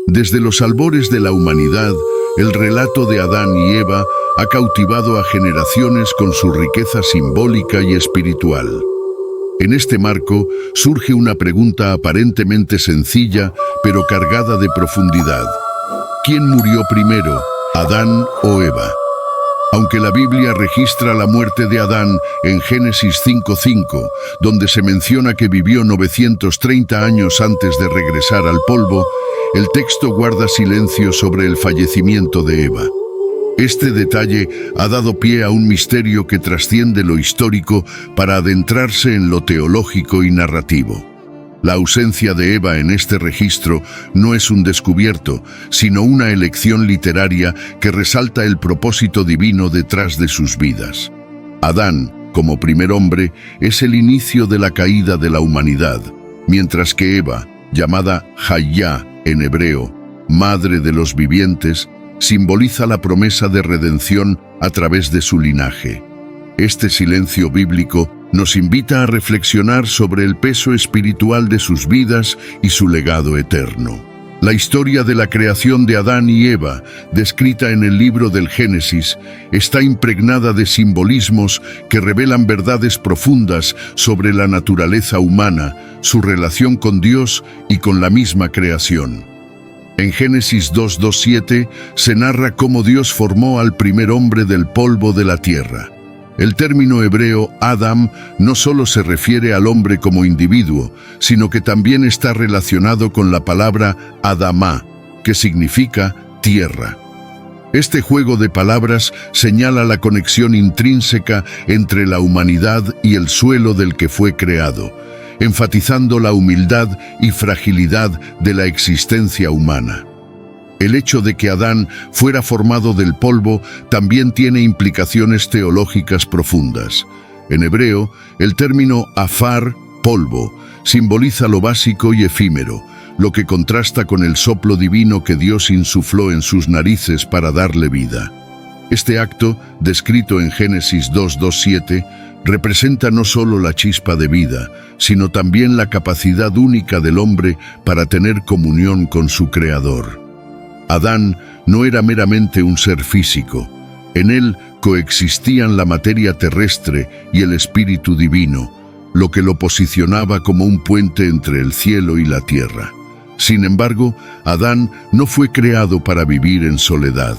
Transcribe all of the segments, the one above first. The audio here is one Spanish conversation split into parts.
Desde los albores de la humanidad, el relato de Adán y Eva ha cautivado a generaciones con su riqueza simbólica y espiritual. En este marco surge una pregunta aparentemente sencilla, pero cargada de profundidad. ¿Quién murió primero, Adán o Eva? Aunque la Biblia registra la muerte de Adán en Génesis 5:5, donde se menciona que vivió 930 años antes de regresar al polvo, el texto guarda silencio sobre el fallecimiento de Eva. Este detalle ha dado pie a un misterio que trasciende lo histórico para adentrarse en lo teológico y narrativo. La ausencia de Eva en este registro no es un descubierto, sino una elección literaria que resalta el propósito divino detrás de sus vidas. Adán, como primer hombre, es el inicio de la caída de la humanidad, mientras que Eva, llamada Hayá en hebreo, madre de los vivientes, simboliza la promesa de redención a través de su linaje. Este silencio bíblico nos invita a reflexionar sobre el peso espiritual de sus vidas y su legado eterno. La historia de la creación de Adán y Eva, descrita en el libro del Génesis, está impregnada de simbolismos que revelan verdades profundas sobre la naturaleza humana, su relación con Dios y con la misma creación. En Génesis 2:7 se narra cómo Dios formó al primer hombre del polvo de la tierra. El término hebreo Adam no solo se refiere al hombre como individuo, sino que también está relacionado con la palabra Adamá, que significa tierra. Este juego de palabras señala la conexión intrínseca entre la humanidad y el suelo del que fue creado, enfatizando la humildad y fragilidad de la existencia humana. El hecho de que Adán fuera formado del polvo también tiene implicaciones teológicas profundas. En hebreo, el término afar, polvo, simboliza lo básico y efímero, lo que contrasta con el soplo divino que Dios insufló en sus narices para darle vida. Este acto, descrito en Génesis 2:7, representa no solo la chispa de vida, sino también la capacidad única del hombre para tener comunión con su Creador. Adán no era meramente un ser físico. En él coexistían la materia terrestre y el espíritu divino, lo que lo posicionaba como un puente entre el cielo y la tierra. Sin embargo, Adán no fue creado para vivir en soledad.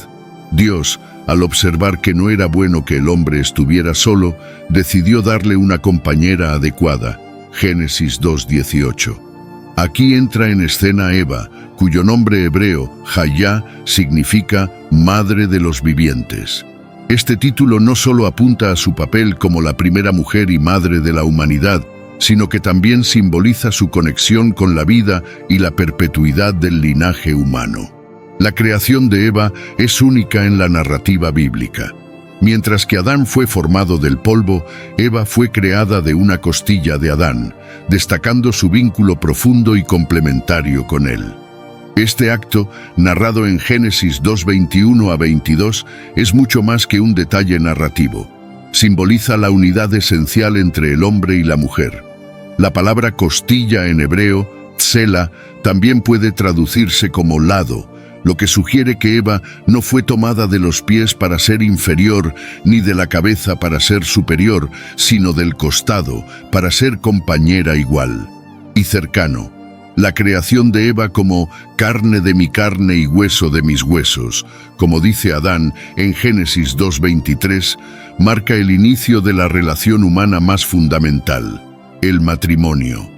Dios, al observar que no era bueno que el hombre estuviera solo, decidió darle una compañera adecuada. Génesis 2:18. Aquí entra en escena Eva, cuyo nombre hebreo, Hayá, significa madre de los vivientes. Este título no solo apunta a su papel como la primera mujer y madre de la humanidad, sino que también simboliza su conexión con la vida y la perpetuidad del linaje humano. La creación de Eva es única en la narrativa bíblica. Mientras que Adán fue formado del polvo, Eva fue creada de una costilla de Adán, destacando su vínculo profundo y complementario con él. Este acto, narrado en Génesis 2:21-22, es mucho más que un detalle narrativo. Simboliza la unidad esencial entre el hombre y la mujer. La palabra costilla en hebreo, tsela, también puede traducirse como lado, lo que sugiere que Eva no fue tomada de los pies para ser inferior, ni de la cabeza para ser superior, sino del costado, para ser compañera igual. Y cercano. La creación de Eva como carne de mi carne y hueso de mis huesos, como dice Adán en Génesis 2:23, marca el inicio de la relación humana más fundamental, el matrimonio.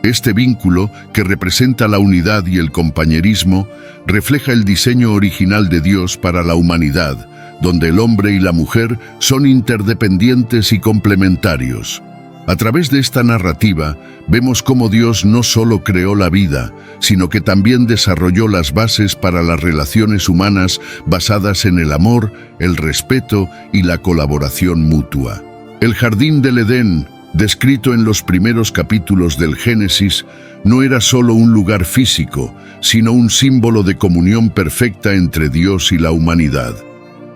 Este vínculo, que representa la unidad y el compañerismo, refleja el diseño original de Dios para la humanidad, donde el hombre y la mujer son interdependientes y complementarios. A través de esta narrativa, vemos cómo Dios no solo creó la vida, sino que también desarrolló las bases para las relaciones humanas basadas en el amor, el respeto y la colaboración mutua. El jardín del Edén, descrito en los primeros capítulos del Génesis, no era solo un lugar físico, sino un símbolo de comunión perfecta entre Dios y la humanidad.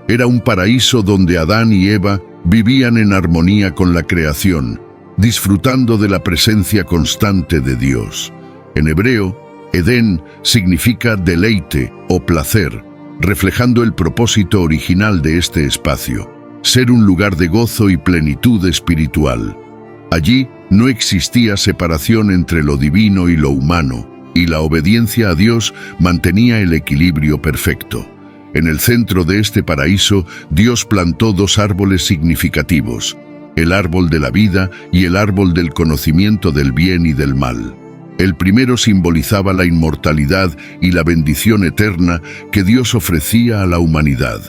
Era un paraíso donde Adán y Eva vivían en armonía con la creación, disfrutando de la presencia constante de Dios. En hebreo, Edén significa deleite o placer, reflejando el propósito original de este espacio, ser un lugar de gozo y plenitud espiritual. Allí no existía separación entre lo divino y lo humano, y la obediencia a Dios mantenía el equilibrio perfecto. En el centro de este paraíso, Dios plantó dos árboles significativos, el árbol de la vida y el árbol del conocimiento del bien y del mal. El primero simbolizaba la inmortalidad y la bendición eterna que Dios ofrecía a la humanidad.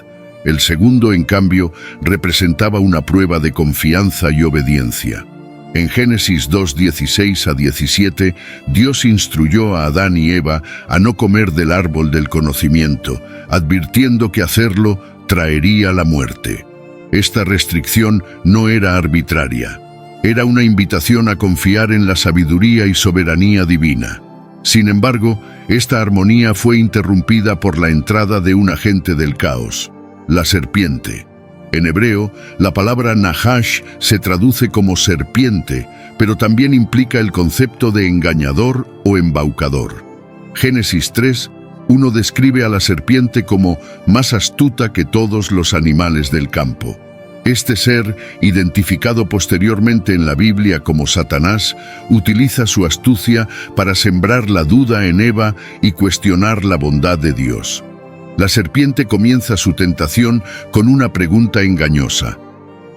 El segundo, en cambio, representaba una prueba de confianza y obediencia. En Génesis 2:16-17, Dios instruyó a Adán y Eva a no comer del árbol del conocimiento, advirtiendo que hacerlo traería la muerte. Esta restricción no era arbitraria. Era una invitación a confiar en la sabiduría y soberanía divina. Sin embargo, esta armonía fue interrumpida por la entrada de un agente del caos, la serpiente. En hebreo, la palabra Nahash se traduce como serpiente, pero también implica el concepto de engañador o embaucador. Génesis 3:1 describe a la serpiente como más astuta que todos los animales del campo. Este ser, identificado posteriormente en la Biblia como Satanás, utiliza su astucia para sembrar la duda en Eva y cuestionar la bondad de Dios. La serpiente comienza su tentación con una pregunta engañosa.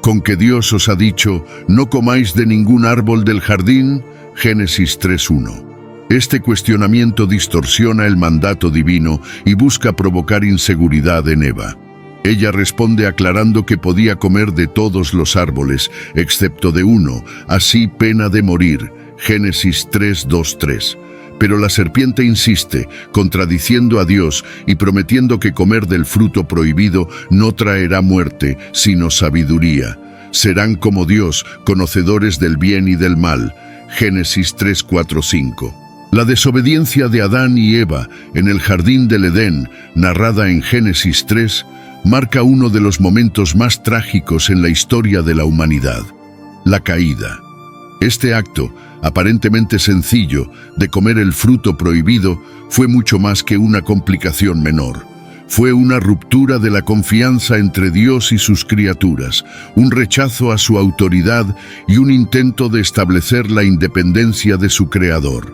¿Con que Dios os ha dicho, no comáis de ningún árbol del jardín? Génesis 3:1. Este cuestionamiento distorsiona el mandato divino y busca provocar inseguridad en Eva. Ella responde aclarando que podía comer de todos los árboles, excepto de uno, así pena de morir. Génesis 3:2-3. Pero la serpiente insiste, contradiciendo a Dios y prometiendo que comer del fruto prohibido no traerá muerte, sino sabiduría. Serán como Dios, conocedores del bien y del mal. Génesis 3:4-5. La desobediencia de Adán y Eva en el jardín del Edén, narrada en Génesis 3, marca uno de los momentos más trágicos en la historia de la humanidad: la caída. Este acto, aparentemente sencillo, de comer el fruto prohibido, fue mucho más que una complicación menor. Fue una ruptura de la confianza entre Dios y sus criaturas, un rechazo a su autoridad y un intento de establecer la independencia de su Creador.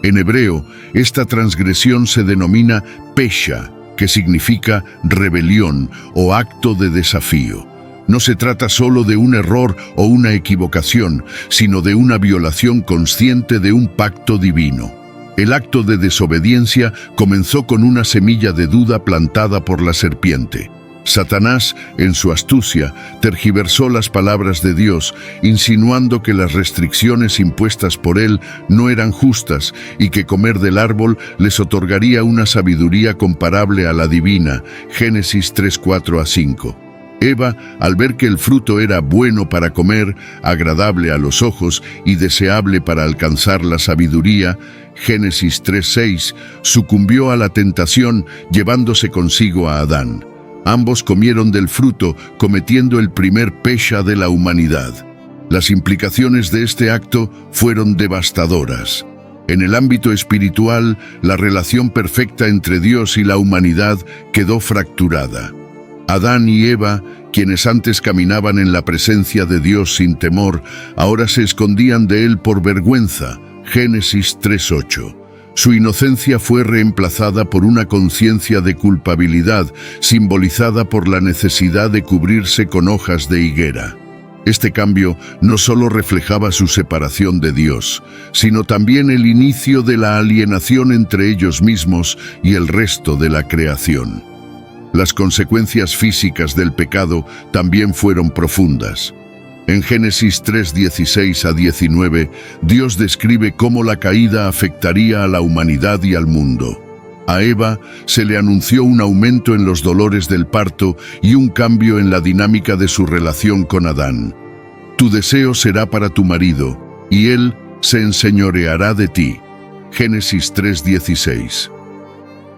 En hebreo, esta transgresión se denomina pesha, que significa rebelión o acto de desafío. No se trata solo de un error o una equivocación, sino de una violación consciente de un pacto divino. El acto de desobediencia comenzó con una semilla de duda plantada por la serpiente. Satanás, en su astucia, tergiversó las palabras de Dios, insinuando que las restricciones impuestas por él no eran justas y que comer del árbol les otorgaría una sabiduría comparable a la divina. Génesis 3:4-5. Eva, al ver que el fruto era bueno para comer, agradable a los ojos y deseable para alcanzar la sabiduría, Génesis 3:6, sucumbió a la tentación, llevándose consigo a Adán. Ambos comieron del fruto, cometiendo el primer pesha de la humanidad. Las implicaciones de este acto fueron devastadoras. En el ámbito espiritual, la relación perfecta entre Dios y la humanidad quedó fracturada. Adán y Eva, quienes antes caminaban en la presencia de Dios sin temor, ahora se escondían de él por vergüenza. Génesis 3:8. Su inocencia fue reemplazada por una conciencia de culpabilidad, simbolizada por la necesidad de cubrirse con hojas de higuera. Este cambio no solo reflejaba su separación de Dios, sino también el inicio de la alienación entre ellos mismos y el resto de la creación. Las consecuencias físicas del pecado también fueron profundas. En Génesis 3:16-19, Dios describe cómo la caída afectaría a la humanidad y al mundo. A Eva se le anunció un aumento en los dolores del parto y un cambio en la dinámica de su relación con Adán. Tu deseo será para tu marido, y él se enseñoreará de ti. Génesis 3:16.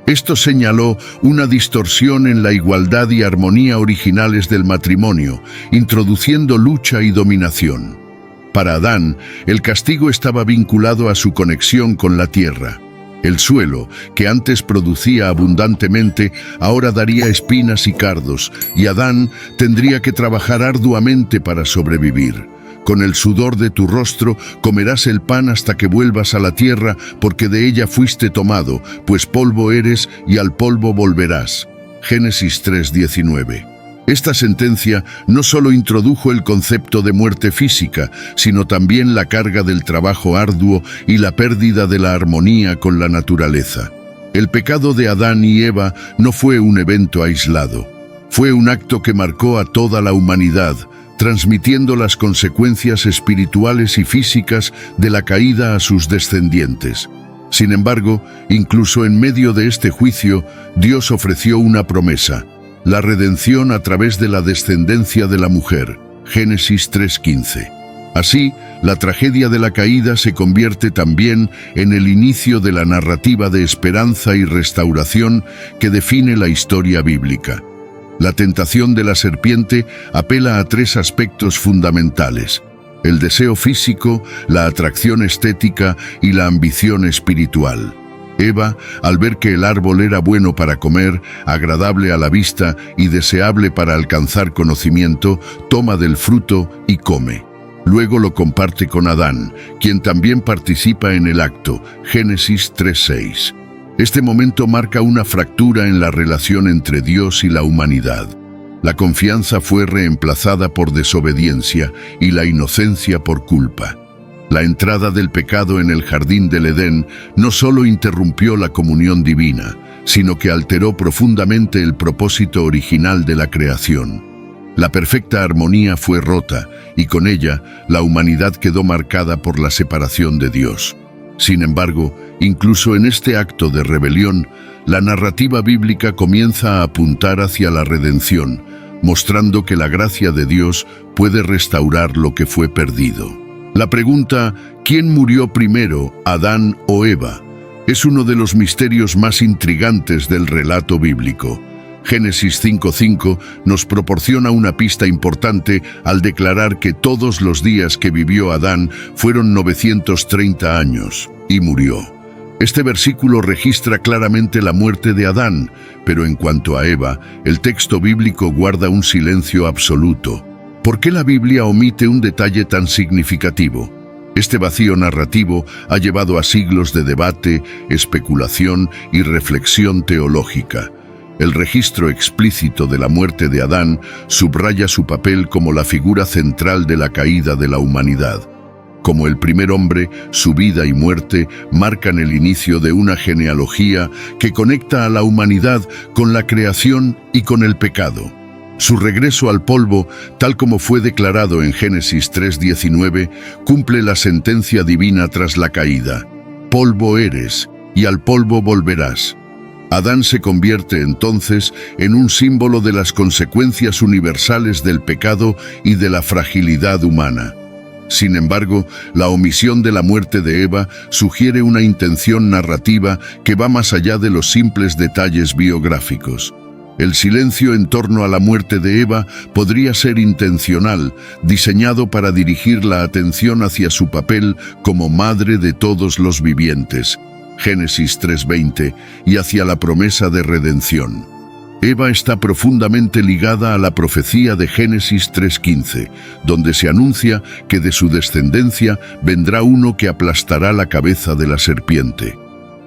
Esto señaló una distorsión en la igualdad y armonía originales del matrimonio, introduciendo lucha y dominación. Para Adán, el castigo estaba vinculado a su conexión con la tierra. El suelo, que antes producía abundantemente, ahora daría espinas y cardos, y Adán tendría que trabajar arduamente para sobrevivir. Con el sudor de tu rostro comerás el pan hasta que vuelvas a la tierra, porque de ella fuiste tomado, pues polvo eres y al polvo volverás. Génesis 3:19. Esta sentencia no solo introdujo el concepto de muerte física, sino también la carga del trabajo arduo y la pérdida de la armonía con la naturaleza. El pecado de Adán y Eva no fue un evento aislado. Fue un acto que marcó a toda la humanidad, transmitiendo las consecuencias espirituales y físicas de la caída a sus descendientes. Sin embargo, incluso en medio de este juicio, Dios ofreció una promesa: la redención a través de la descendencia de la mujer. Génesis 3:15. Así, la tragedia de la caída se convierte también en el inicio de la narrativa de esperanza y restauración que define la historia bíblica. La tentación de la serpiente apela a tres aspectos fundamentales: el deseo físico, la atracción estética y la ambición espiritual. Eva, al ver que el árbol era bueno para comer, agradable a la vista y deseable para alcanzar conocimiento, toma del fruto y come. Luego lo comparte con Adán, quien también participa en el acto. Génesis 3:6. Este momento marca una fractura en la relación entre Dios y la humanidad. La confianza fue reemplazada por desobediencia y la inocencia por culpa. La entrada del pecado en el jardín del Edén no solo interrumpió la comunión divina, sino que alteró profundamente el propósito original de la creación. La perfecta armonía fue rota y con ella la humanidad quedó marcada por la separación de Dios. Sin embargo, incluso en este acto de rebelión, la narrativa bíblica comienza a apuntar hacia la redención, mostrando que la gracia de Dios puede restaurar lo que fue perdido. La pregunta, ¿quién murió primero, Adán o Eva?, es uno de los misterios más intrigantes del relato bíblico. Génesis 5:5 nos proporciona una pista importante al declarar que todos los días que vivió Adán fueron 930 años, y murió. Este versículo registra claramente la muerte de Adán, pero en cuanto a Eva, el texto bíblico guarda un silencio absoluto. ¿Por qué la Biblia omite un detalle tan significativo? Este vacío narrativo ha llevado a siglos de debate, especulación y reflexión teológica. El registro explícito de la muerte de Adán subraya su papel como la figura central de la caída de la humanidad. Como el primer hombre, su vida y muerte marcan el inicio de una genealogía que conecta a la humanidad con la creación y con el pecado. Su regreso al polvo, tal como fue declarado en Génesis 3:19, cumple la sentencia divina tras la caída: polvo eres, y al polvo volverás. Adán se convierte entonces en un símbolo de las consecuencias universales del pecado y de la fragilidad humana. Sin embargo, la omisión de la muerte de Eva sugiere una intención narrativa que va más allá de los simples detalles biográficos. El silencio en torno a la muerte de Eva podría ser intencional, diseñado para dirigir la atención hacia su papel como madre de todos los vivientes, Génesis 3:20, y hacia la promesa de redención. Eva está profundamente ligada a la profecía de Génesis 3:15, donde se anuncia que de su descendencia vendrá uno que aplastará la cabeza de la serpiente.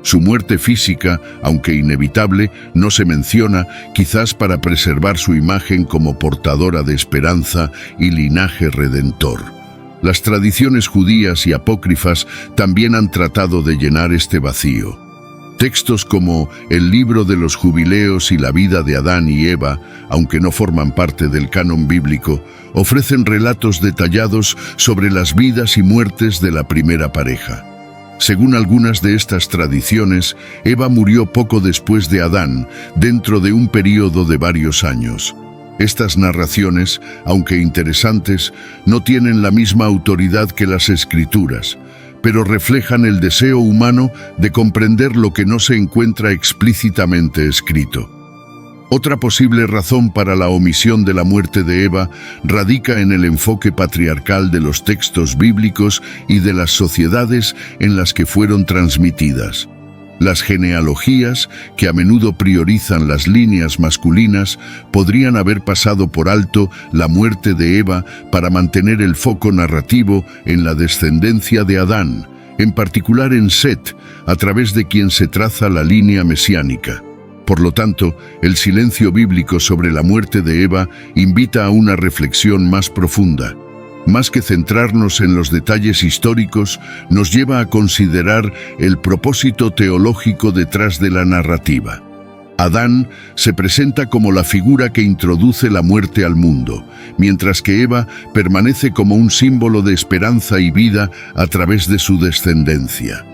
Su muerte física, aunque inevitable, no se menciona, quizás para preservar su imagen como portadora de esperanza y linaje redentor. Las tradiciones judías y apócrifas también han tratado de llenar este vacío. Textos como el libro de los jubileos y la vida de Adán y Eva, aunque no forman parte del canon bíblico, ofrecen relatos detallados sobre las vidas y muertes de la primera pareja. Según algunas de estas tradiciones, Eva murió poco después de Adán, dentro de un período de varios años. Estas narraciones, aunque interesantes, no tienen la misma autoridad que las Escrituras, pero reflejan el deseo humano de comprender lo que no se encuentra explícitamente escrito. Otra posible razón para la omisión de la muerte de Eva radica en el enfoque patriarcal de los textos bíblicos y de las sociedades en las que fueron transmitidas. Las genealogías, que a menudo priorizan las líneas masculinas, podrían haber pasado por alto la muerte de Eva para mantener el foco narrativo en la descendencia de Adán, en particular en Set, a través de quien se traza la línea mesiánica. Por lo tanto, el silencio bíblico sobre la muerte de Eva invita a una reflexión más profunda. Más que centrarnos en los detalles históricos, nos lleva a considerar el propósito teológico detrás de la narrativa. Adán se presenta como la figura que introduce la muerte al mundo, mientras que Eva permanece como un símbolo de esperanza y vida a través de su descendencia.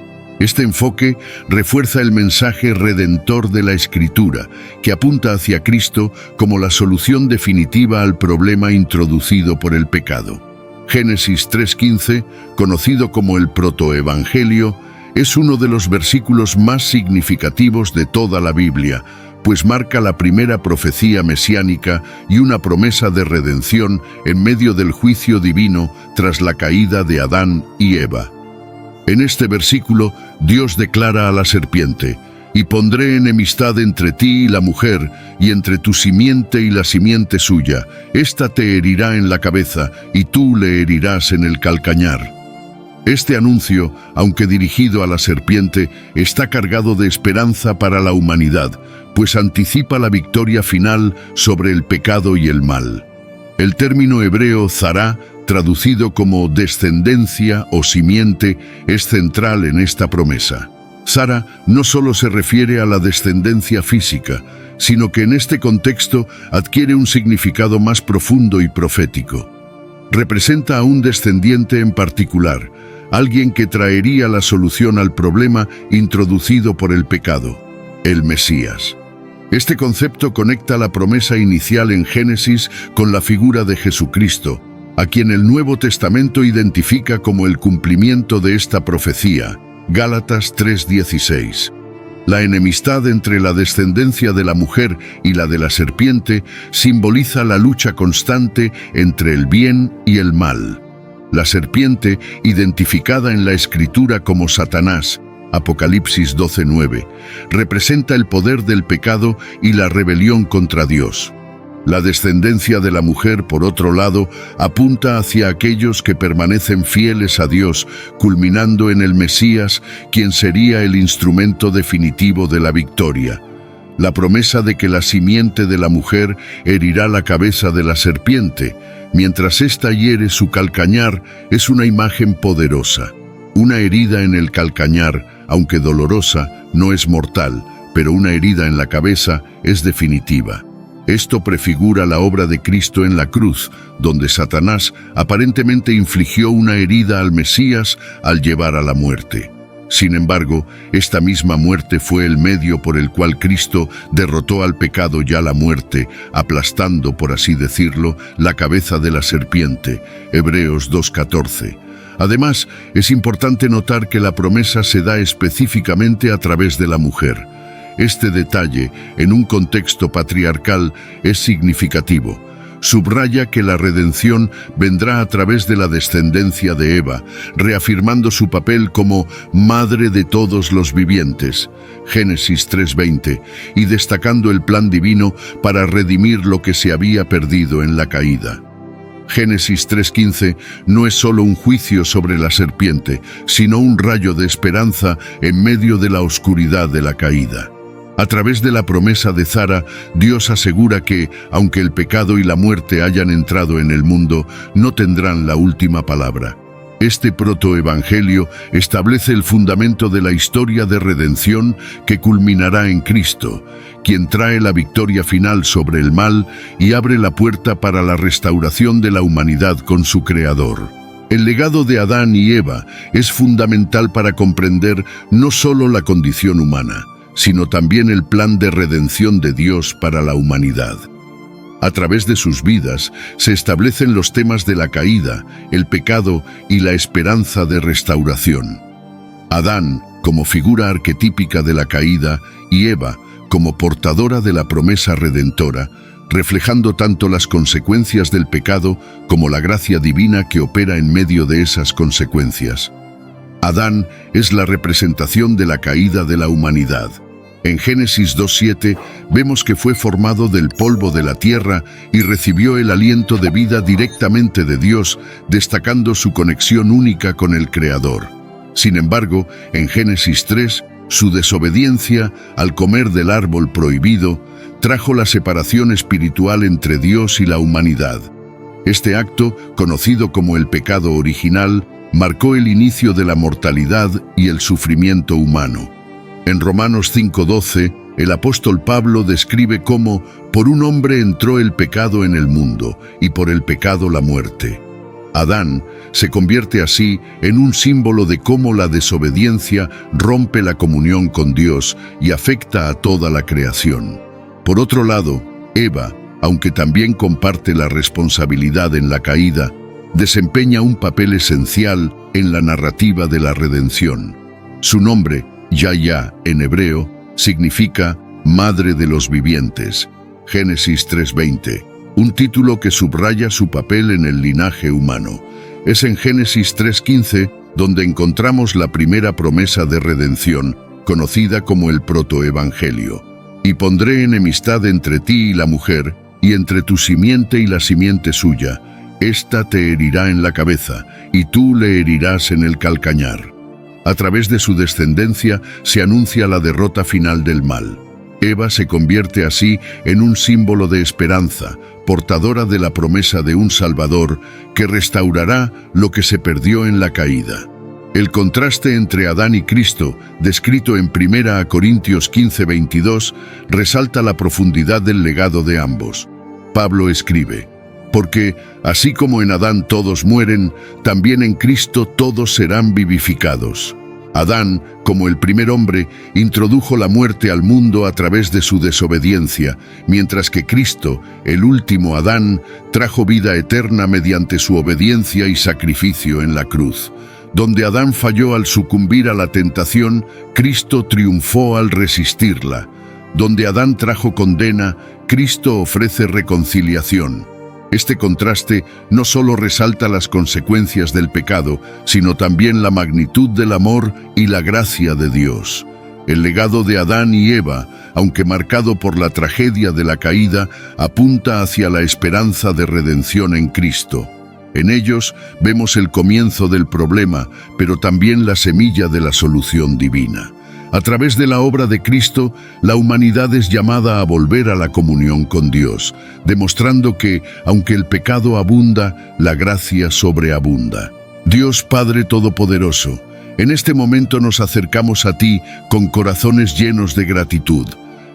Este enfoque refuerza el mensaje redentor de la Escritura, que apunta hacia Cristo como la solución definitiva al problema introducido por el pecado. Génesis 3:15, conocido como el protoevangelio, es uno de los versículos más significativos de toda la Biblia, pues marca la primera profecía mesiánica y una promesa de redención en medio del juicio divino tras la caída de Adán y Eva. En este versículo, Dios declara a la serpiente: «Y pondré enemistad entre ti y la mujer, y entre tu simiente y la simiente suya. Ésta te herirá en la cabeza, y tú le herirás en el calcañar». Este anuncio, aunque dirigido a la serpiente, está cargado de esperanza para la humanidad, pues anticipa la victoria final sobre el pecado y el mal. El término hebreo zará, traducido como descendencia o simiente, es central en esta promesa. Sara no solo se refiere a la descendencia física, sino que en este contexto adquiere un significado más profundo y profético. Representa a un descendiente en particular, alguien que traería la solución al problema introducido por el pecado, el Mesías. Este concepto conecta la promesa inicial en Génesis con la figura de Jesucristo, a quien el Nuevo Testamento identifica como el cumplimiento de esta profecía. Gálatas 3:16. La enemistad entre la descendencia de la mujer y la de la serpiente simboliza la lucha constante entre el bien y el mal. La serpiente, identificada en la Escritura como Satanás, Apocalipsis 12:9, representa el poder del pecado y la rebelión contra Dios. La descendencia de la mujer, por otro lado, apunta hacia aquellos que permanecen fieles a Dios, culminando en el Mesías, quien sería el instrumento definitivo de la victoria. La promesa de que la simiente de la mujer herirá la cabeza de la serpiente, mientras ésta hiere su calcañar, es una imagen poderosa. Una herida en el calcañar, aunque dolorosa, no es mortal, pero una herida en la cabeza es definitiva. Esto prefigura la obra de Cristo en la cruz, donde Satanás aparentemente infligió una herida al Mesías al llevar a la muerte. Sin embargo, esta misma muerte fue el medio por el cual Cristo derrotó al pecado y a la muerte, aplastando, por así decirlo, la cabeza de la serpiente. Hebreos 2:14. Además, es importante notar que la promesa se da específicamente a través de la mujer. Este detalle, en un contexto patriarcal, es significativo. Subraya que la redención vendrá a través de la descendencia de Eva, reafirmando su papel como madre de todos los vivientes, Génesis 3:20, y destacando el plan divino para redimir lo que se había perdido en la caída. Génesis 3:15 no es solo un juicio sobre la serpiente, sino un rayo de esperanza en medio de la oscuridad de la caída. A través de la promesa de Sara, Dios asegura que, aunque el pecado y la muerte hayan entrado en el mundo, no tendrán la última palabra. Este protoevangelio establece el fundamento de la historia de redención que culminará en Cristo, quien trae la victoria final sobre el mal y abre la puerta para la restauración de la humanidad con su Creador. El legado de Adán y Eva es fundamental para comprender no solo la condición humana, sino también el plan de redención de Dios para la humanidad. A través de sus vidas se establecen los temas de la caída, el pecado y la esperanza de restauración. Adán, como figura arquetípica de la caída, y Eva, como portadora de la promesa redentora, reflejando tanto las consecuencias del pecado como la gracia divina que opera en medio de esas consecuencias. Adán es la representación de la caída de la humanidad. En Génesis 2:7 vemos que fue formado del polvo de la tierra y recibió el aliento de vida directamente de Dios, destacando su conexión única con el Creador. Sin embargo, en Génesis 3, su desobediencia al comer del árbol prohibido trajo la separación espiritual entre Dios y la humanidad. Este acto, conocido como el pecado original, marcó el inicio de la mortalidad y el sufrimiento humano. En Romanos 5:12, el apóstol Pablo describe cómo por un hombre entró el pecado en el mundo y por el pecado la muerte. Adán se convierte así en un símbolo de cómo la desobediencia rompe la comunión con Dios y afecta a toda la creación. Por otro lado, Eva, aunque también comparte la responsabilidad en la caída, desempeña un papel esencial en la narrativa de la redención. Su nombre, Yahya, en hebreo, significa Madre de los Vivientes. Génesis 3:20, un título que subraya su papel en el linaje humano. Es en Génesis 3:15 donde encontramos la primera promesa de redención, conocida como el protoevangelio. Y pondré enemistad entre ti y la mujer, y entre tu simiente y la simiente suya. Ésta te herirá en la cabeza, y tú le herirás en el calcañar. A través de su descendencia se anuncia la derrota final del mal. Eva se convierte así en un símbolo de esperanza, portadora de la promesa de un Salvador que restaurará lo que se perdió en la caída. El contraste entre Adán y Cristo, descrito en 1 Corintios 15:22, resalta la profundidad del legado de ambos. Pablo escribe: porque, así como en Adán todos mueren, también en Cristo todos serán vivificados. Adán, como el primer hombre, introdujo la muerte al mundo a través de su desobediencia, mientras que Cristo, el último Adán, trajo vida eterna mediante su obediencia y sacrificio en la cruz. Donde Adán falló al sucumbir a la tentación, Cristo triunfó al resistirla. Donde Adán trajo condena, Cristo ofrece reconciliación. Este contraste no solo resalta las consecuencias del pecado, sino también la magnitud del amor y la gracia de Dios. El legado de Adán y Eva, aunque marcado por la tragedia de la caída, apunta hacia la esperanza de redención en Cristo. En ellos vemos el comienzo del problema, pero también la semilla de la solución divina. A través de la obra de Cristo, la humanidad es llamada a volver a la comunión con Dios, demostrando que, aunque el pecado abunda, la gracia sobreabunda. Dios Padre Todopoderoso, en este momento nos acercamos a ti con corazones llenos de gratitud.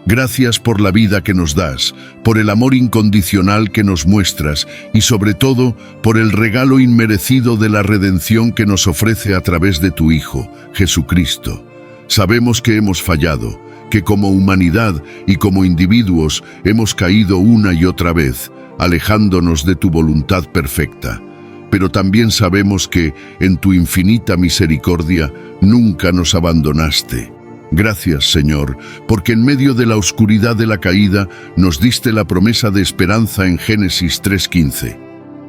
Gracias por la vida que nos das, por el amor incondicional que nos muestras y sobre todo por el regalo inmerecido de la redención que nos ofrece a través de tu Hijo, Jesucristo. Sabemos que hemos fallado, que como humanidad y como individuos hemos caído una y otra vez, alejándonos de tu voluntad perfecta. Pero también sabemos que, en tu infinita misericordia, nunca nos abandonaste. Gracias, Señor, porque en medio de la oscuridad de la caída nos diste la promesa de esperanza en Génesis 3:15.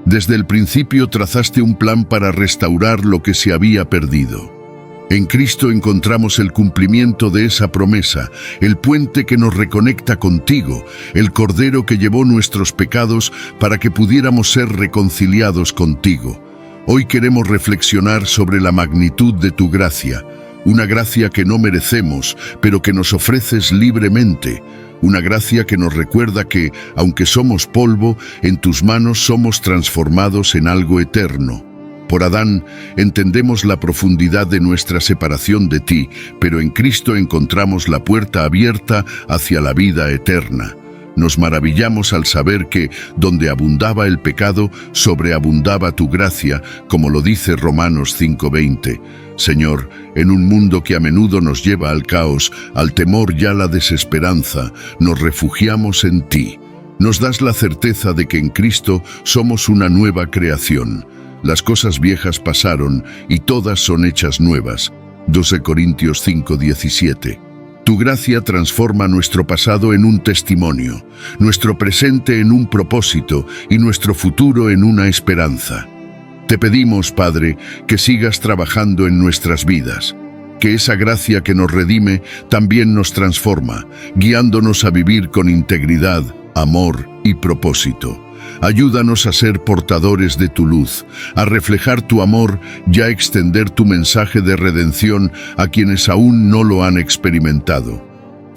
Desde el principio trazaste un plan para restaurar lo que se había perdido. En Cristo encontramos el cumplimiento de esa promesa, el puente que nos reconecta contigo, el Cordero que llevó nuestros pecados para que pudiéramos ser reconciliados contigo. Hoy queremos reflexionar sobre la magnitud de tu gracia, una gracia que no merecemos, pero que nos ofreces libremente. Una gracia que nos recuerda que, aunque somos polvo, en tus manos somos transformados en algo eterno. Por Adán entendemos la profundidad de nuestra separación de ti, pero en Cristo encontramos la puerta abierta hacia la vida eterna. Nos maravillamos al saber que, donde abundaba el pecado, sobreabundaba tu gracia, como lo dice Romanos 5:20. Señor, en un mundo que a menudo nos lleva al caos, al temor y a la desesperanza, nos refugiamos en ti. Nos das la certeza de que en Cristo somos una nueva creación. Las cosas viejas pasaron y todas son hechas nuevas. 2 Corintios 5:17. Tu gracia transforma nuestro pasado en un testimonio, nuestro presente en un propósito y nuestro futuro en una esperanza. Te pedimos, Padre, que sigas trabajando en nuestras vidas, que esa gracia que nos redime también nos transforma, guiándonos a vivir con integridad, amor y propósito. Ayúdanos a ser portadores de tu luz, a reflejar tu amor y a extender tu mensaje de redención a quienes aún no lo han experimentado.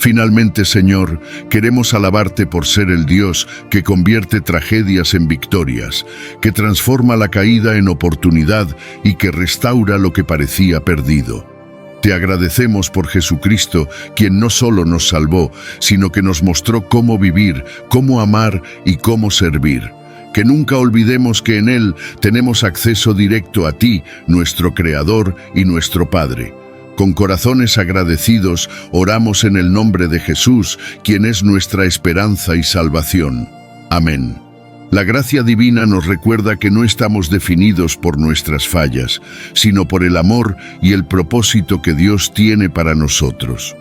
Finalmente, Señor, queremos alabarte por ser el Dios que convierte tragedias en victorias, que transforma la caída en oportunidad y que restaura lo que parecía perdido. Te agradecemos por Jesucristo, quien no solo nos salvó, sino que nos mostró cómo vivir, cómo amar y cómo servir. Que nunca olvidemos que en Él tenemos acceso directo a ti, nuestro Creador y nuestro Padre. Con corazones agradecidos, oramos en el nombre de Jesús, quien es nuestra esperanza y salvación. Amén. La gracia divina nos recuerda que no estamos definidos por nuestras fallas, sino por el amor y el propósito que Dios tiene para nosotros.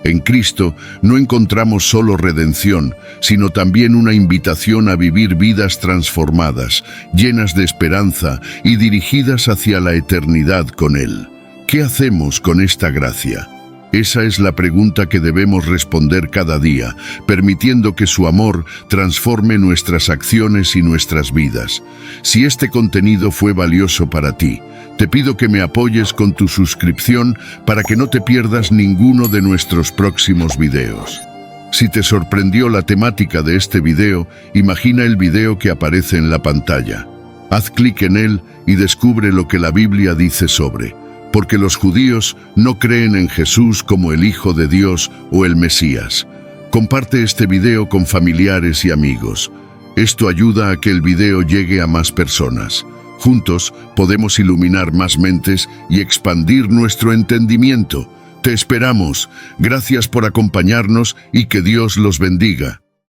En Cristo no encontramos solo redención, sino también una invitación a vivir vidas transformadas, llenas de esperanza y dirigidas hacia la eternidad con Él. ¿Qué hacemos con esta gracia? Esa es la pregunta que debemos responder cada día, permitiendo que su amor transforme nuestras acciones y nuestras vidas. Si este contenido fue valioso para ti, te pido que me apoyes con tu suscripción para que no te pierdas ninguno de nuestros próximos videos. Si te sorprendió la temática de este video, imagina el video que aparece en la pantalla. Haz clic en él y descubre lo que la Biblia dice sobre. Porque los judíos no creen en Jesús como el Hijo de Dios o el Mesías. Comparte este video con familiares y amigos. Esto ayuda a que el video llegue a más personas. Juntos podemos iluminar más mentes y expandir nuestro entendimiento. Te esperamos. Gracias por acompañarnos y que Dios los bendiga.